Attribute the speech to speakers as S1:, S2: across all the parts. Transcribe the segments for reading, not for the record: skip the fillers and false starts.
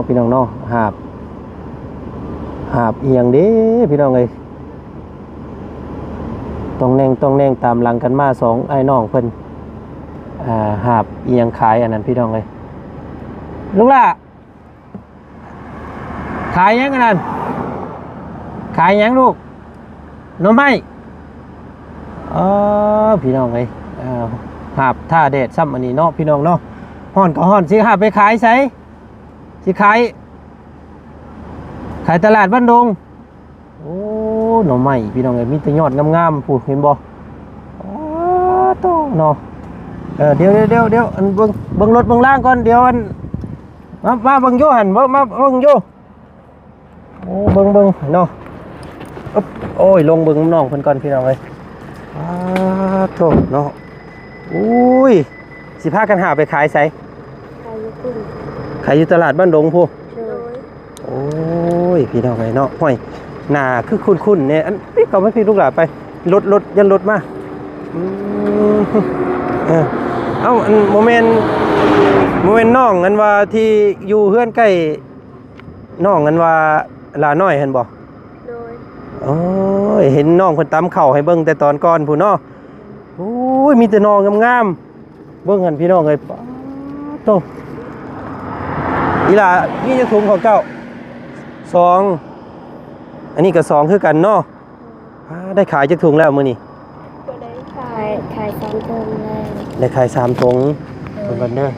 S1: พี่น้องเนาะหาบเอียงเด้พี่น้องเอ้ยต้องแน่งตามหลังกันมาสองไอ้น้องเพิ่นหาบเอียงขายอันนั้นพี่น้องเอ้ยลูกล่ะขายยังกันนั่นขายยังลูกหน่อไม้พี่น้องเอ้ยหาบท่าแดดซ้ำอันนี้เนาะพี่น้องเนาะฮ้อนก็ฮ้อนสิหาบไปขายไสสิขายตลาดบ้านดงโอ้หน่อไม้พี่น้องเอ้ยมีแต่ยอดงามๆพูดเห็นบ่โตเนาะเดี๋ยวอันเบิ่งรถเบิ่งล่างก่อนเดี๋ยวอันมาเบิ่งอยู่หั่นมาเบิ่งอยู่โอ้เบิ่งเนาะโอ้ยลงเบิ่งน้องเพิ่นก่อนพี่น้องเอ้ยโตเนาะอุ้ยสิพากันหาไปขายไสขายอยู่ตลาดบ้านดงพูโอ้ยพี่น้องไงเนาะห้อยหน้าคือคุ้นๆเนี่ยอันนี้ก็ไม่พี่ลูกหลานไปรถยันรถมาเอ้าอันโมเมนต์น้องอันว่าที่อยู่เฮือนใกล้น้องอันว่าลาน้อยเห็นบ่โอ้ยเห็นน้องเพิ่นตำข้าวให้เบิ่งแต่ตอนก่อนผู้เนาะโอ้ยมีแต่น้องงามๆเบิ่งกันพี่น้องเอ้ยโตอีหล่านี่จะถุงของเจ้า2อันนี้ก็2คือกันเนาะได้ขายจักถุงแล้วมื้อนี้
S2: ก็ได้ขาย3ถุงแล้ว
S1: ได้ขาย3ถุงเพิ่นเด้อ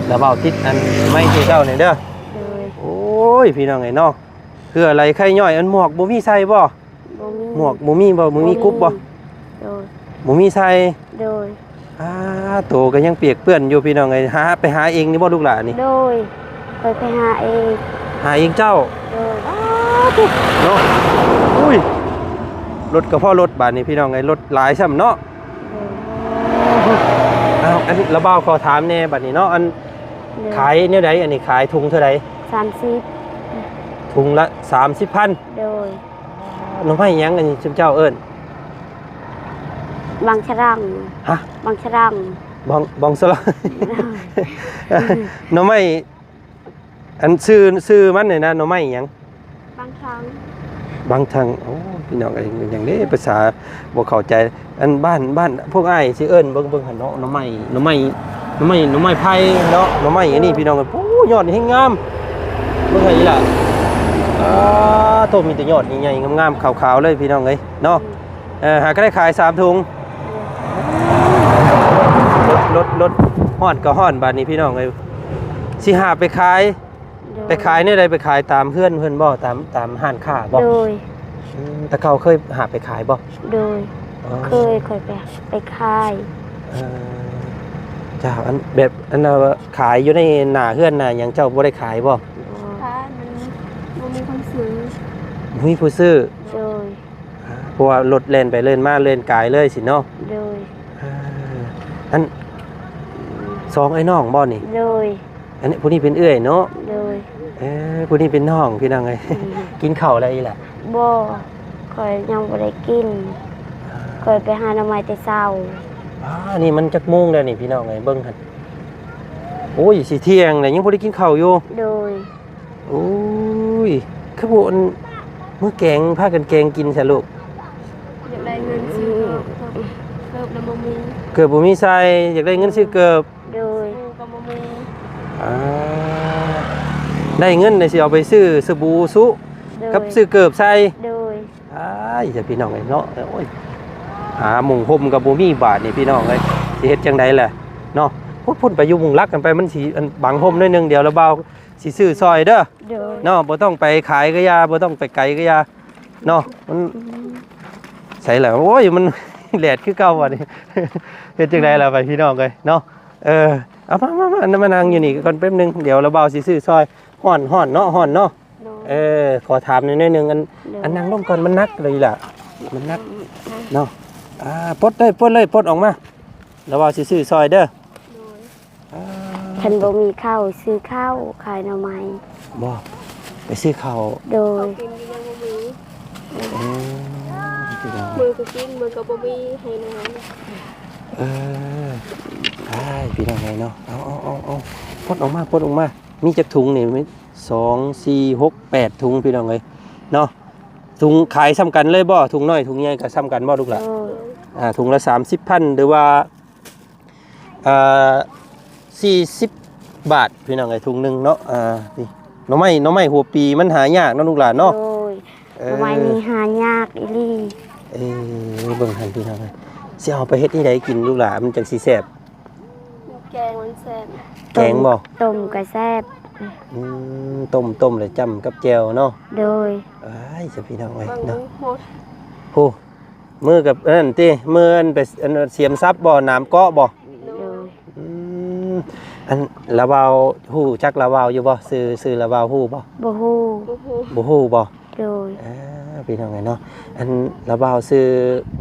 S1: แล้วเว้าติดอันไม่ให้เจ้านี่เด้อโอ้ยพี่น้องไอ้เนาะคืออะไรไข่ย่อยอันหมวกบ่มีใส่บ่หมวกบ่มีกุ๊บบ่บ่มีใส่
S2: โดย
S1: โตก็ยังเปียกเปื้อนอยู่พี่น้องไอ้ไปหาเองนี่บ่ลูกหลานนี่
S2: โดยไปหาเอง
S1: เจ้าเนาะอุ้ยรถกับพ่อรถบาทนี่พี่น้องไงรถหลายซ้ำเนาะอันนี้ระเบ้าขอถามแน่บัดนี้เนาะอันขายเนี่ยใดอันนี้ขายถุงเท่าไหร่
S2: 30
S1: ถุงละ 30,000
S2: โดย
S1: น้องไผยังอันนี้เจ้าเอิ้น
S2: บางฉรัง
S1: ฮะ
S2: บางฉรัง
S1: บองสลังน้องไม้อันซื้อมันนี่นะน้องไม้หยัง
S2: บาง
S1: ทางโอ้พี่น้องอย่างนี้ภาษาบ่เข้าใจอันบ้านพวกอ้ายสิเอิ้นเบิ่งหั่นเนาะน้องไม้ไผ่เนาะน้องไม้อันนี้พี่น้องโอ้ยอดนี่งามเบิ่งให้อีหล่ะโตมีแต่ยอดใหญ่ๆงามๆขาวๆเลยพี่น้องเอ้ยเนาะหาก็ได้ขาย3ถุงรถฮ้อนก็ฮ้อนบาดนี้พี่น้องเอ้ยสิหาไปขายเนี่ยใดไปขายตามเพื่อนบ่ตามห้านค้าบ่
S2: โดย
S1: แต่เขาเคยหาไปขายบ่
S2: โดยเคยไปขาย
S1: เจ้าอันแบบอันขายอยู่ในหน้าเฮือนน่ะหยังเจ้าบ่ได้ขายบ่
S2: มันมีคนซื้อ
S1: มีผู้ซื้อ
S2: โดย
S1: เพราะว่ารถเล่นไปเล่นมาเล่นกายเลยสิเนาะ
S2: โดย
S1: อัน2ไอ้น้องบ่นี่
S2: โดย
S1: อันนี้ผู้นี้เป็นเอื้อยเนาะ
S2: โดย
S1: ผู้นี้เป็นน้องพี่น้องเอ้ยกินข้าวอะไรอีหล่ะ
S2: บ่ค่อยยังบ่ได้กินค่อยไปหาหน่อไม้แต่เช้า
S1: นี่มันจักโมงแล้วนี่พี่น้องเอ้ยเบิ่งหั่นโอ้ยสิเที่ยงแล้วยังบ่ได้กินข้าวอยู่
S2: โดย
S1: โอ้ยคือบ่มื้อแกงพากันแกงกินซะลูก
S2: อยากได้เงินซื้อเกิบแล้วบ่มี
S1: เกิบบ่มีใส่อยากได้เงินซื้อเกิบ
S2: โดยก็บ่มี
S1: ได้เงินได้สิเอาไปซื้อสบู่ซุกับซื้อเกิบใส่
S2: โดย
S1: จะพี่น้องไอ้เนาะโอ้ยหาหมุ่งห่มกับบ่มีบาทนี่พี่น้องเอ้ยสิเฮ็ดจังได๋ล่ะเนาะพุ่นไปอยู่มุงรักกันไปมันสิบังห่มหน่อยนึงเดี๋ยวระเบาสิซื้อซอยเด้อเนาะบ่ต้องไปขายก็ยาบ่ต้องไปไกลก็ยาเนาะมันใส่แล้วโอ้ยมันแหลดคือเก่าว่ะนี่เฮ็ดจังได๋ล่ะไปพี่น้องเอ้ยเนาะเอามานั่งอยู่นี่ก่อนแป๊บนึงเดี๋ยวระเบาสิซื้อซอยฮ้อนเนาะฮ้อนเนาะขอถามหน่อยนึงอันนั่งลงก่อนมันนักเลยล่ะมันนักเนาะปลดเลยปลดออกมาระเบาสิซื้อซอยเด้อ
S2: ฉันบ่มีข้าวซื้อข้าวขายหน่อไม้
S1: บ่ไปซื้อข้าว
S2: โดย
S3: มือก็กินมือก็บ่มีให้นะ
S1: ได้พี่น้องไงเนาะเอาปลดออกมา มีจักถุงนี่มี2 4 6 8ถุงพี่น้องเอ้ยเนาะถุงขายซ้ำกันเลยบ่ถุงน้อยถุงใหญ่ก็ซ้ำกันบ่ลูกหล่ะ
S2: โดย
S1: ถุงละ30,000หรือว่า40 บาทพี่น้องไอ้ถุงหนึงเนาะนี่หน่อไม้หัวปีมันหายากเนาะลูกหลานเนาะ
S2: โดยทำไมนี่หายากอีหลี
S1: เบิ่งหันพี่น้องเลยสิเอาไปเฮ็ดที่ใดกินลูกหลานมันจังสิแซ่บ
S3: แกงมันแซ่บ
S1: แกงบ่
S2: ต้มกระแซบ
S1: ต้มเลยจ้ำกับแจ่วเนาะ
S2: โดย
S1: อ้ายสิพี่น้องเอ้ย
S3: บาง
S1: เนาะ
S3: หมด
S1: โหมือกับนั่นติมืออันไปอันเสียมซับบ่น้ำเกาะบ่
S2: โดย
S1: อันละวาวฮู้จักละวาวอยู่บ่ซื้อละวาวฮู้บ่
S2: บ่ฮู้
S3: โอ้โห
S1: บ่ฮู้บ่
S2: โดย
S1: พี่น้องไงเนาะอันละบ่าวซื้อ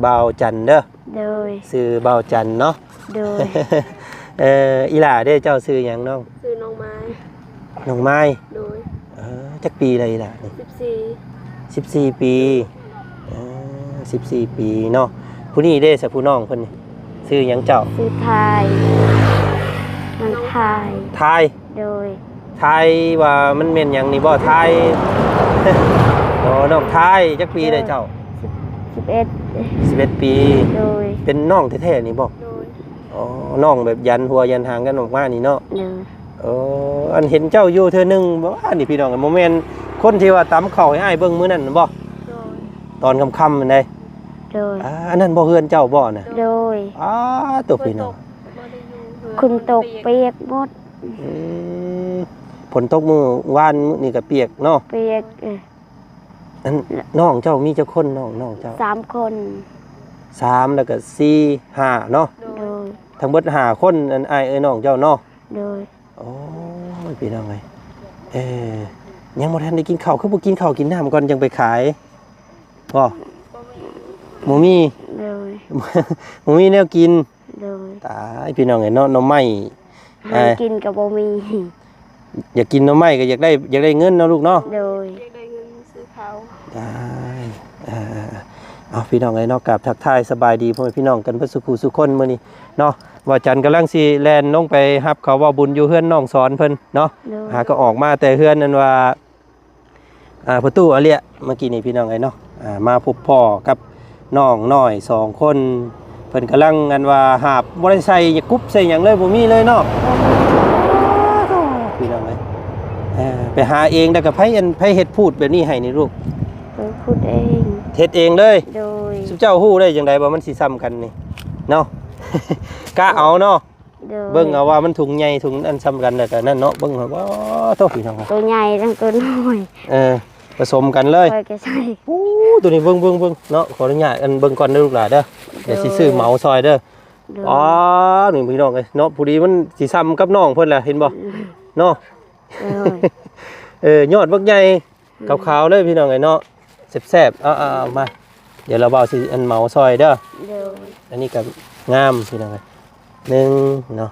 S1: บ่าวจันเด้อ
S2: โดย
S1: ซื้อบ่าวจันเนาะ
S2: โดย
S1: อีหล่าเด้เจ้าซื้อหยังน้อง
S3: ซื้อน้องไม้
S1: น้องไม้
S3: โดย
S1: จักปีเลยอีหล่ะนี่
S3: 14
S1: 14 ปี14 ปีเนาะผู้นี้เด้ซะผู้น้องเพิ่นนี่ซื้อหยังเจ้า
S2: ซื้อไทยมันไทย
S1: ทาย
S2: โดย
S1: ทายว่ามันแม่นหยังนี่บ่ทาย อ๋อน้องทายจักปีเลยเจ้า
S2: 11
S1: 11 ปี
S2: โดย
S1: เป็นน้องแท้ๆนี่บ่
S3: โดย
S1: อ๋อน้องแบบยันหัวยันหางกันออกมานี่เนาะ
S2: โดย
S1: อันเห็นเจ้าอยู่เธอหนึงบ่ว่านี่พี่น้องกันโมเมนต์คนที่ว่าตำข้าวให้อ้ายเบิ่งมื้อนั้นน่ะบ่
S3: โดย
S1: ตอนค่ำๆมันได้
S2: โดย
S1: อันนั้นบ่เฮือนเจ้าบ่น่ะ
S2: โดย
S1: ตัวพี่น้อง
S3: บ่ได้อยู่เฮือน
S2: คุณตกเปียกหมด
S1: อืมฝนตกมื้อวานมื้อนี่ก็เปียกเนาะ
S2: เปียก
S1: อันน้องเจ้ามีเจ้าคนน้องเจ้า
S2: 3 คน
S1: 3แล้วก็4 5เนาะ
S3: โด
S2: โด
S3: ย
S2: ย
S1: ทั้งเบิด5คนอันอ้ายน้องเจ้าเนาะ
S2: โดย
S1: โอ้ยพี่น้องเอ้ยยังบ่ทันได้กินข้าวคือบ่กินข้าวกินน้ำก่อนจังไปขายบ่หมูมี
S2: โดย
S1: หมูมีแนวกิน
S2: โดย
S1: ตายพี่น้องเอ้ยเนาะหน่อไม้
S2: หากินกับบ่มี
S1: อยากกินหน่อไม้ก็อยากได้เงินเนาะลูกเนาะ
S2: โดย
S3: อยากได้เงินซื้อข้าว
S1: ได้เอาพี่น้องเอ้ยเนาะกับทักทายสบายดีพ่อแม่พี่น้องกันเพิ่นสุขสุขคนมื้อนี้เนาะว่าจันกำลังสิแล่นลงไปรับเขาว่าบุญอยู่เฮือนน้องสอนเพิ่นเนาะ
S2: โดย
S1: หาก็ออกมาแต่เฮือนนั่นว่าประตูอาเลียเมื่อกี้นี่พี่น้องไอ้เนาะมาพบพ่อกับน้องน้อย2คนเพิ่นกำลังกันว่าหาบบ่ได้ใส่หยังกุ๊บใส่หยังเลยบ่มีเลยเนาะพี่น้องเอ้ยไปหาเองแล้วก็ไผเฮ็ดพูดแบบนี้ให้นี่ลูก
S2: ไปพูดเอง
S1: เฮ็ดเองเลย
S2: โดย
S1: สุเจ้าฮู้ได้จังไดว่ามันสิซ้ำกันนี่เนาะ กะเอาเนาะ
S2: โดย
S1: เบิ่งเอาว่ามันถุงใหญ่ถุงอันซ้ำกันแล้วก็นั่นเนาะเบิ่งเอาว่าโตพี่น้อง
S2: ตัวใหญ่ทั้งตัวน้อย
S1: ผสมกันเลย
S2: คอยก็ใส่
S1: ตัวนี้เบิ่งเนาะขออนุญาตอันเบิ่งก่อนเด้อลูกหลานเด้อเดี๋ยวสิซื้อเหมาซอยเด้อ
S2: โดย
S1: หนึ่งพี่น้องเอ้ยเนาะผู้ดีมันสิซ้ำกับน้องเพิ่นแหละเห็นบ่เนาะ
S2: โดย
S1: ยอดบักใหญ่ขาวๆเลยพี่น้องเอ้ยเนาะแซ่บๆเอามาเดี๋ยวเราเบาสิอันเหมาซอยเด้อ
S2: โดย
S1: อันนี้ก็งามพี่น้องเอ้ย1เนาะ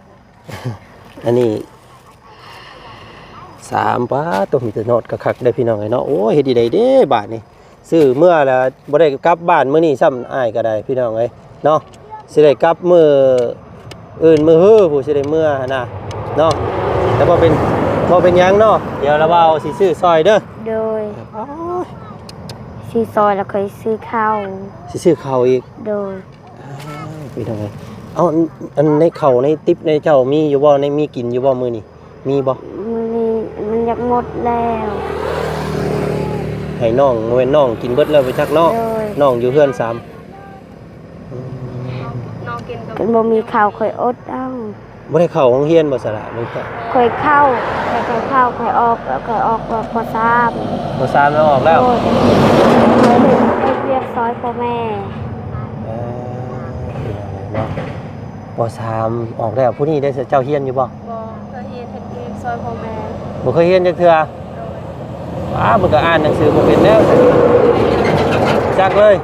S1: 2 อันนี้3ป้าตัวมีแต่โนดกะคักได้พี่น้องเอ้ยเนาะโอ้ยเฮ็ดดีได้เด้บาทนี่ซื้อเมื่อแล้วบ่ได้กลับบ้านมื้อนี้ซ้ำอ้ายก็ได้พี่น้องเอ้ยเนาะสิได้กลับมื้ออื่นมื้อฮื้อผู้สิได้เมื่อหั่นน่ะเนาะแต่บ่เป็นหยังเนาะเดี๋ยวเราเอาสิซื้อซอยเด้อ
S2: โดยซื้อซอยแล้วค่อยซื้อข้าว
S1: สิซื้อข้าวอีก
S2: โดย
S1: พี่น้องเอ้ยเอาอันในข้าวในติ๊บในเจ้ามีอยู่บ่ในมีกินอยู่บ่มื้อนี้มีบ่
S2: มื้อนี้มันอยากหมดแล้ว
S1: ให้น้องโมเมนน้องกินเบิดแล้วไปชักเนาะ
S2: โดย
S1: น้องอยู่เพื่อน3
S3: น้องกินกับ
S2: กันบ่มีข้าวค่อยอดเอา
S1: บ่ได้เข้าโรงเรียนบ่สละมันก็
S2: ค่อยเข้าค่อยเข้าค่อยออกแล้วค่อยออกว่าพอทราบ
S1: บ่3แล้วออกแล้ว
S2: โดยไปเรียกซอยพ่อแม่
S1: เนาะบ่3ออกแล้วผู้นี้ได้เจ้าเฮียนอยู่บ่
S3: บ่เคยเฮ็ดเฮ็ดซอยพ่อแม่
S1: บ่เคยเฮียนจักเทื่อ
S3: โดย
S1: มันก็อ่านหนังสือบ่เป็นแล้วจักเลย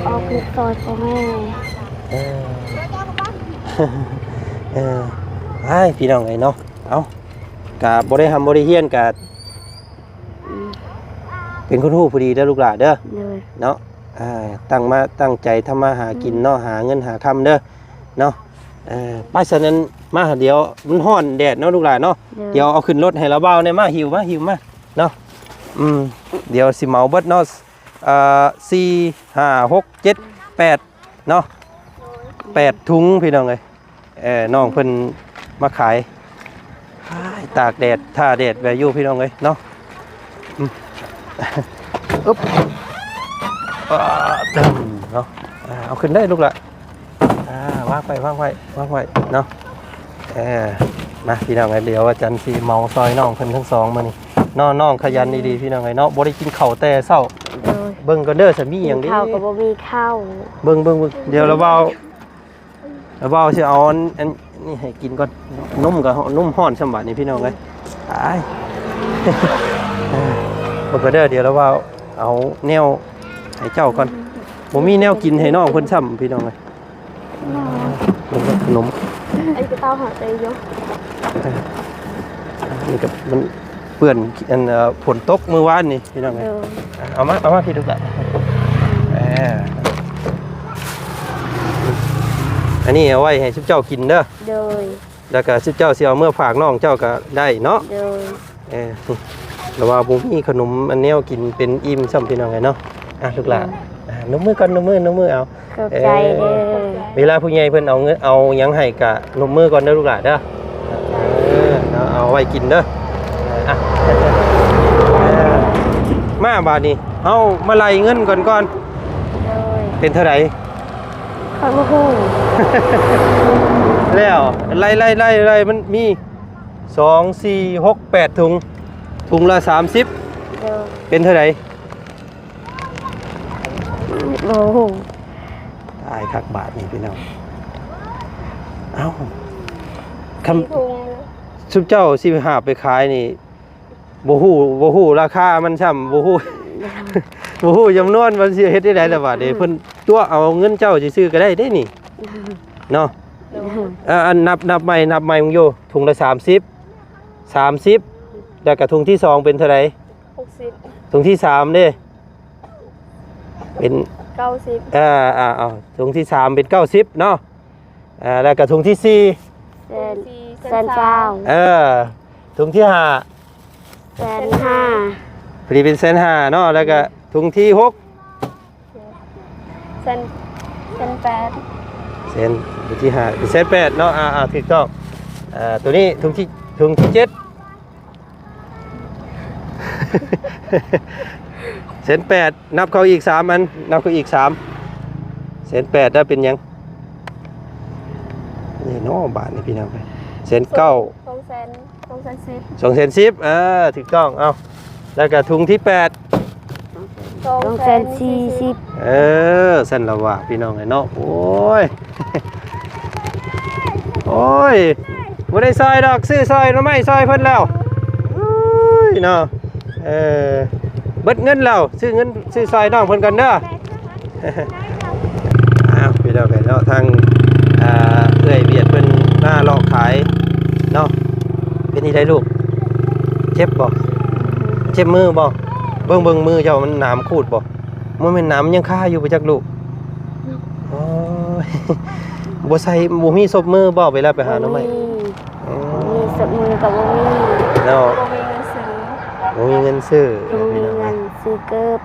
S2: ออกเรียกซอยพ่อแม่
S1: ไอ้พี่น้องไอ้เนาะเอากะบ่ได้ทำบ่ได้เฮียนกะเป็นคนฮู้ผู้ดีเด้อลูกหลานเด้อ
S2: เลย
S1: เนาะตั้งใจทำมาหากินเนาะหาเงินหาคำเด้อเนาะ ไปฉะนั้นมาเดี๋ยวมันร้อนแดดเนาะลูกหลานเนาะเดี๋ยวเอาขึ้นรถให้เราเบาเนี่ยมาหิวมาเนาะเดี๋ยวสิเหมาเบิดเนาะ4 5 6 7 8เนาะ8ถุงพี่น้องเอ้ยน้องเพิ่นมาขายตากแดดท่าแดดแวอยู่พี่น้องเอ้ยเนาะอึ๊บเนาะเอาขึ้นได้ลูกละวางไว้เนาะมาพี่น้องไงเดี๋ยวอาจารย์สีเมาซอยน้องเพิ่นทั้งสองมานี่น้องขยันดีๆพี่น้องไงเนาะบ่ได้กินข้าวแต่เช้าเบิ่งก็เด้อสามีหยังดิ
S2: ข้าวก็บ่มีข้าว
S1: เบิ่งเดี๋ยวเราเบาสิเอาอันนี่ให้กินก่อนนุ่มกับนุ่มฮ้อนฉ่ำบาดนี่พี่น้องเอ้ยตายเบิ่งก็เด้อเดี๋ยวเราเบาเอาแนวให้เจ้าก่อนบ่มีแนวกินให้น้องเพิ่นฉ่ำพี่น้องเอ้ยมันก็ขนม
S3: ไอ้กระเต้าหาใจอยู่
S1: นี่กับมันเปื้อนอันฝนตกเมื่อวานนี่พี่น้องไงเอามาพี่ดูกันอันนี้เอาไว้ให้ชุบเจ้ากินเด้อแล้วก็ชุบเจ้าเสียวเมื่อฝากน้องเจ้าก็ได้เนาะแล้วว่าบุ้มีขนมอันนี้กินเป็นอิ่มซ้ำพี่น้องไงเนาะลูกหลานนมมือก่อนนมมือเอา
S2: ขอบใจเด้อ
S1: เวลาผู้ใหญ่เพิ่นเอาหยังให้กะนมมือก่อนเด้อลูกหลานเด้อเอาไว้กินเด้อมาบาดนี้เอามาไล่เงินก่อนเป็นเท่าไหร่
S2: ข้าวหู
S1: แล้วไล่มันมี2 4 6 8ถุงละ30เป็นเท่าไหร่
S2: โอ้โห
S1: ตายคักบาทนี่พี่น้องเอ้าคำชุบเจ้าสิหาไปขายนี่บ่ฮู้ราคามันช่ำบ่ฮู้จำนวนมันสิเฮ็ดได้ล่ะบาดนี้เพิ่นตัวเอาเงินเจ้าสิซื้อก็ได้เด้นี่เนาะอันนับใหม่มึงอยู่ถุงละ30แล้วก็ถุงที่2เป็นเท่าไหร่60ถุงที่3เด้เป็น90เอาถุงที่3เป็น90เนาะแล้วก็ถุงที่4
S2: แสนเก้า
S1: ถุงที่5150,000พอดีเป็น150,000เนาะแล้วก็ถุงที่61,800,000ถุงที่5เป็น1,800,000เนาะถูกต้องตัวนี้ถุงที่71,800,000นับเขาอีก3อันนับเขาอีก3,800,000ได้เป็นยังนี่เนาะบาทนี่พี่น้องไป1,900,000 210,000ถูกต้องเอาแล้วก็ถุงที่8
S2: 240,000
S1: สั่นละว่าพี่น้องไอ้เนาะโอ้ยบ่ได้ซอยดอกซื้อซอยเนาะไม่ซอยเพิ่นแล้วเนาะเบิดเงินแล้วซื้อซอยน้องเพิ่นกันเด้อพี่น้องไอ้เนาะทางเอื้อยเบียดเพิ่นหน้าลอกขายเนาะเป็นนี่ได้ลูกเจ็บบ่เจ็บมือบ่เบิ่งมือเจ้ามันน้ำขูดบ่มันเป็นน้ำยังคาอยู่ไปจักลูกโอ้ยบ่ใส่บ่มีศพมือบ่เวลาไปหาหน่อไม้
S2: มีศพมือกับบ่มี
S1: เนาะบ่มีเงินซื้อ
S2: มีเงินซื้อเกิบ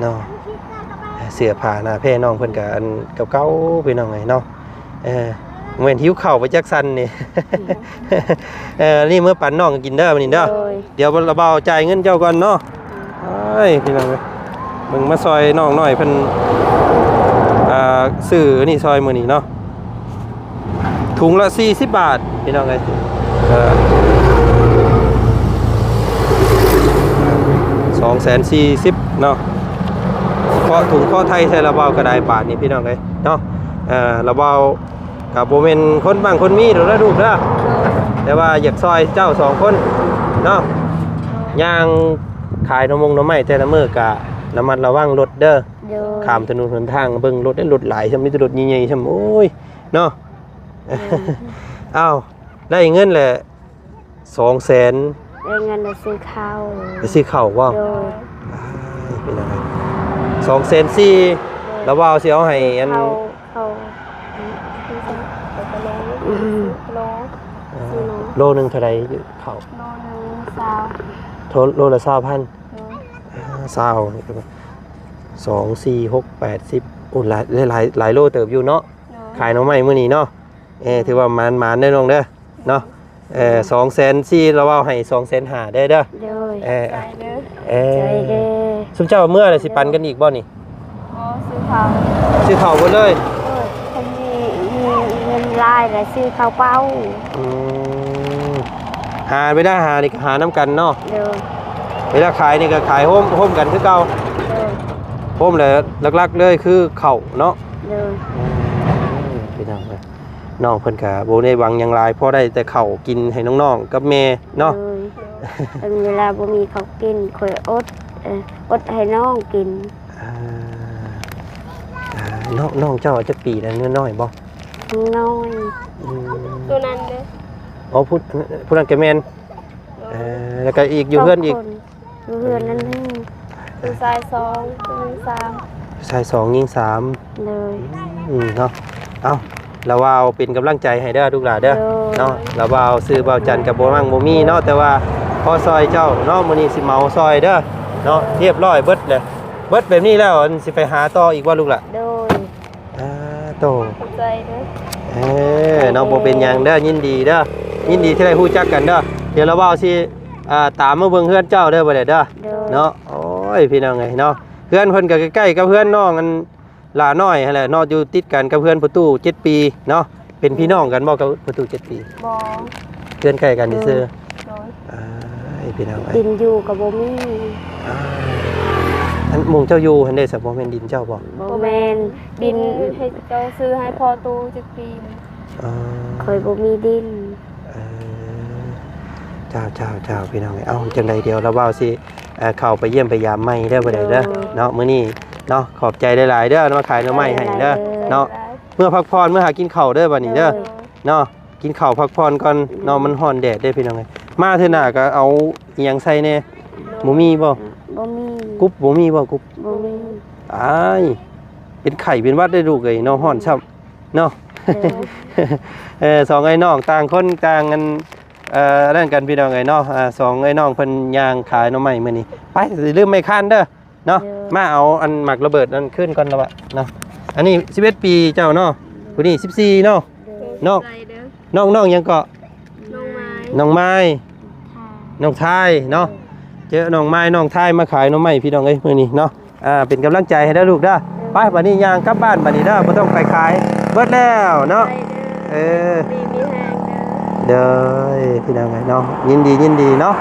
S1: เนาะเสื้อผ้าหน้าแพร่น้องเพิ่นก็อันเก่าๆพี่น้องไงเนาะเหมือนหิวข้าวไปจักซันนี่นี่เมื่อปั่นน้องกินเด้อมื้อนี้เด้อเดี๋ยวเราเบาจ่ายเงินเจ้าก่อนเนาะพี่น้องมึงมาซอยน้องหน่อยเพิ่นซื้อนี่ซอยมื้อนี้เนาะถุงละ40 บาทพี่น้องเอ้ย240,000เนาะเพราะถุงข้อไทยใส่ระเบากระไดบาทนี่พี่น้องเอ้ยเนาะระเบากับโบเมนคนบางคนมีหรือระดูกเด้อแต่ว่าอยากซอยเจ้า2คนเนาะย่างขายน้ำไม้แต่ละมื้อกะน้ำมันระวังรถเด้อข้ามถนนหนทางเบิ่งรถได้รถหลายใช่มั้ยรถใหญ่ๆใช่มั้ยโอ้ยเนาะอ้าวได้เงินแหละ200,000
S2: ได้เงินไปซื้อข้าว
S1: ว่าเป็นอะไร204,000แล้วว่าสิเอาให้อัน โลนึงเท่าใดข้าว
S2: โลนึงซาว
S1: โลละ20,000
S2: โดย
S1: 20นี่ก็2 4 6 8 10โอ้หลายโลเติบอยู่เนาะ
S2: โดย
S1: ขายหน้องใหม่มื้อนี้เนาะถือว่ามันได้น้องเด้อเนาะ200,000เราเอาให้250,000ได้เด้อ
S2: โดย
S1: เออ
S3: ใจเด้อ
S2: ใจเด้อ
S1: สุมเจ้าเมื่อไรสิปันกันอีกบ่นี่
S3: อ๋อซื้อข้าว
S1: ซื้อข้าวหมดเลย
S2: โดยคนมีเงินรายและซื้อข้าวเป้า
S1: อืมหาไม่ได้หานี่ก็หาน้ำกันเนาะ
S2: โดย
S1: เวลาขายนี่ก็ขายโฮมกันคือเก่า
S2: โดย
S1: โฮมเลยหลักๆเลยคือข้าวเนาะ
S2: โดย
S1: พี่น้องเอ้ยน้องเพิ่นก็บ่ได้หวังหยังหลายพอได้แต่ข้าวกินให้น้องๆกับแม่เนาะ
S2: โดยเป็นเวลาบ่มีข้าวกินข่อยอดให้น้องกิน
S1: อ่าน้องเจ้าจะปีนั้นน้อยบ่
S2: น้อย
S1: อืม
S3: ตัวนั้นเด้อ
S1: อ๋อพูดนั้นก็แม่นแล้วก็อีกอยู่เพื่อนอีก
S2: อยู่เพื่อนนั่นนึง
S3: ตัวชาย2ตัวนึง3
S1: ชาย2หญิง3
S2: เลย
S1: เนาะเอาเราว่าเอาเป็นกำลังใจให้เด้อทุกหลานเด้อเนาะเราว่าเอาซื้อเบาจันกับโบมั่งโบมี่เนาะแต่ว่าพอซอยเจ้าเนาะมื้อนี้สิเมาซอยเด้อเนาะเรียบร้อยเบิดเลยเบิดแบบนี้แล้วอันสิไปหาต่ออีกว่าลูกล่ะ
S2: โดย
S1: โต
S3: เข้าใจเด้อ
S1: น้องบ่เป็นหยังเด้อยินดีเด้อยินดีที่ได้ฮู้จักกันเด้อเดี๋ยวเราว่าสิตามมาเบิ่งเฮือนเจ้าเด้อบ่ได้เด้อ
S2: โดย
S1: เนาะโอ้ยพี่น้องเอ้ยเนาะเพื่อนเพิ่นก็ใกล้ๆกับเพื่อนน้องอันหลาน้อยหั่นแหละเนาะอยู่ติดกันกับเพื่อนประตู7ปีเนาะเป็นพี่น้องกันบ่กับประตู7ปี
S3: บ่
S1: เพื่อนใกล้กันซื่อ
S3: โดย
S1: ไอ้พี่น้องเอ้ย
S2: ดินอยู่กับบ่มี
S1: อันหมู่เจ้าอยู่หั่นได้สักบ่แม่นดินเจ้าบ่
S2: บ่แม่น
S3: ดิ
S2: ดิ
S3: น
S2: น
S3: ให้เจ้าซื้อให้พ่อตู7ปี
S2: ข่อยบ่มีดิน
S1: เจ้าพี่น้องเอ้ยเอ้าจังไดเดี๋ยวเราเว้าสิเข้าไปเยี่ยมไปยามใหม่เด้อบ่ได้เด้อเนาะมื้อนี้เนาะขอบใจหลายๆเด้อมาขายหน่อไม้ให้เด้อเนาะเมื่อพักผ่อนเมื่อหากินข้าวเด้อบัดนี้เด้อ เนาะกินข้าวพักผ่อนก่อนเนาะมันฮ้อนแดดได้พี่น้องเอ้ยมาเทื่อหน้าก็เอาอิหยังใส่แน่บ่มีบ่
S2: บ่มี
S1: กุ๊บบ่มีบ่กุ๊บ
S2: บ่มี
S1: ตายเป็นไข้เป็นหวัดได้ลูกเอ้ยเนาะฮ้อนซ้ำเนาะ สองไอ้น้องต่างคนต่างกันนั่นกันพี่น้องเอ้ยเนาะสองไอ้น้องเพิ่นย่างขายหน่อไม้มื้อนี้ไปสิลืมไม่ค้านเด้อเนาะมาเอาอันหมักระเบิดนั่นขึ้นก่อนแล้วอะเนาะอันนี้11ปีเจ้าเนาะผู้นี้14เนาะ นอก
S3: ใจเด้อ
S1: น้องยังก็
S3: น้องไม้
S1: น้องไม้น้องทายเนาะเจอน้องไม้น้องทายมาขายหน้องไม้พี่น้องเอ้ยมื้อนี้เนาะเป็นกำลังใจให้เด้อลูกเด้อไปบัดนี้ย่างกลับบ้านบัดนี้เด้อบ่ต้องไปขายเบิดแล้วเนาะ
S3: ใจเด้อ
S1: เออ
S3: มีแห้งเด้อ
S1: เด้อพี่น้องเอ้ยเนาะยินดีเนาะ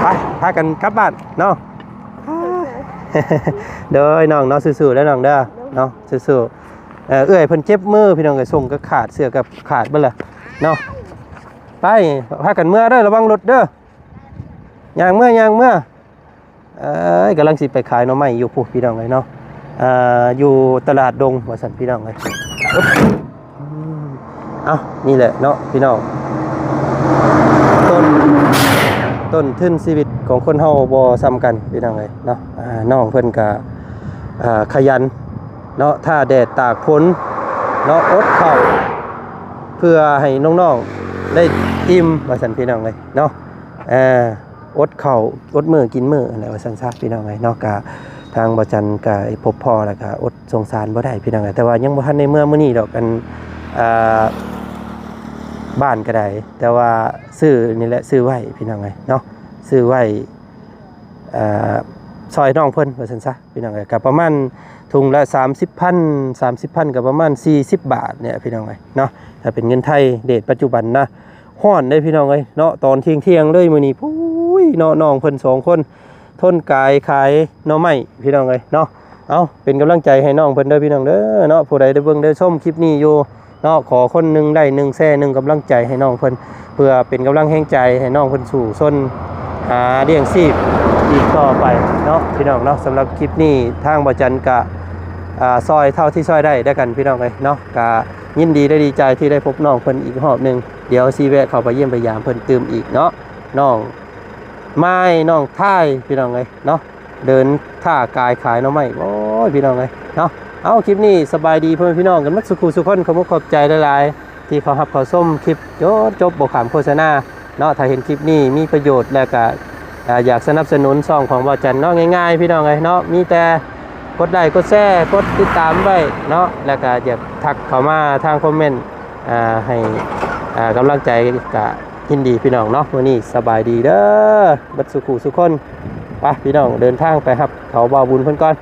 S1: ไปพากันกลับบ้านเนาะ เด้อน้องเนาะสู้ๆแล้วน้องเด้อเนาะสู้ๆเอื้อยเพิ่นเจ็บมือพี่น้องเอ้ยส่งก็ขาดเสื้อกับขาดเบิดล่ะเนาะไปพากันเมื่อเด้อระวังรถเด้อย่างเมื่อกำลังสิไปขายหน่อไม้อยู่พูพี่น้องเลยเนาะอยู่ตลาดดงว่าสันพี่น้องเลยเอานี่แหละเนาะพี่น้องต้นทุนชีวิตของคนเฮาบ่ซ้ำกันพี่น้องเลยเนาะน้องเพิ่นก็ขยันเนาะถ้าแดดตากฝนเนาะอดข้าวเพื่อให้น้องๆได้อิ่มว่าสันพี่น้องเลยเนาะอดข้าวอดมื้อกินมื้ออะไรว่าซั่นซะพี่น้องเอ้ยเนาะกะทางบ่จันก็พบพ่อแล้วก็อดสงสารบ่ได้พี่น้องเอ้ยแต่ว่ายังบ่ทันในเมื่อมื้อนี้ดอกกันบ้านก็ได้แต่ว่าซื้อนี่แหละซื้อไว้พี่น้องเอ้ยเนาะซื้อไว้ซอยน้องเพิ่นว่าซั่นซะพี่น้องเอ้ยก็ประมาณถุงละ30,000ก็ประมาณ40 บาทเนี่ยพี่น้องเอ้ยเนาะถ้าเป็นเงินไทยเดทปัจจุบันนะฮ้อนได้พี่น้องเอ้ยเนาะตอนเที่ยงเลยมื้อนี้ปุ้ยเนาะน้องเพิ่น2คนทนกายขายหน่อไม้พี่น้องเอ้ยเนาะเอาเป็นกำลังใจให้น้องเพิ่นเด้อพี่น้องเด้อเนาะผู้ใดได้เบิ่งได้ชมคลิปนี้อยู่เนาะขอคนหนึงได้1แชร์1กำลังใจให้น้องเพิ่นเพื่อเป็นกำลังแห่งใจให้น้องเพิ่นสู่ส้นหาเลี้ยงชีพอีกต่อไปเนาะพี่น้องเนาะสำหรับคลิปนี้ทางบ่จันกะซอยเท่าที่ซอยได้กันพี่น้องเอ้ยเนาะกะยินดีได้ดีใจที่ได้พบน้องเพิ่นอีกรอบนึงเดี๋ยวสิแวะเข้าไปเยี่ยมไปยามเพิ่นตื่มอีกเนาะน้องไม้น้องท่ายพี่น้องเอ้ยเนาะเดินท่ากายขายหน่อไม้โอ้ยพี่น้องเอ้ยเนาะเอาคลิปนี้สบายดีเพื่อนพี่น้องกันหมดสุขุสุขคนขอบใจหลายๆที่เขารับเขาส้มคลิปจบบ่ขามโฆษณา เนาะถ้าเห็นคลิปนี้มีประโยชน์แล้วก็อยากสนับสนุนช่องของบ่าวจันเนาะง่ายๆพี่น้องเอ้ยเนาะมีแต่กดไลค์กดแชร์กดติดตามไว้เนาะแล้วก็อยากทักเข้ามาทางคอมเมนต์ให้กำลังใจก็ยินดีพี่น้องเนาะวันนี้สบายดีเด้อบัดสุขุสุคนไปพี่น้องเดินทางไปครับเขาบ่าวบุญเพิ่นก่อน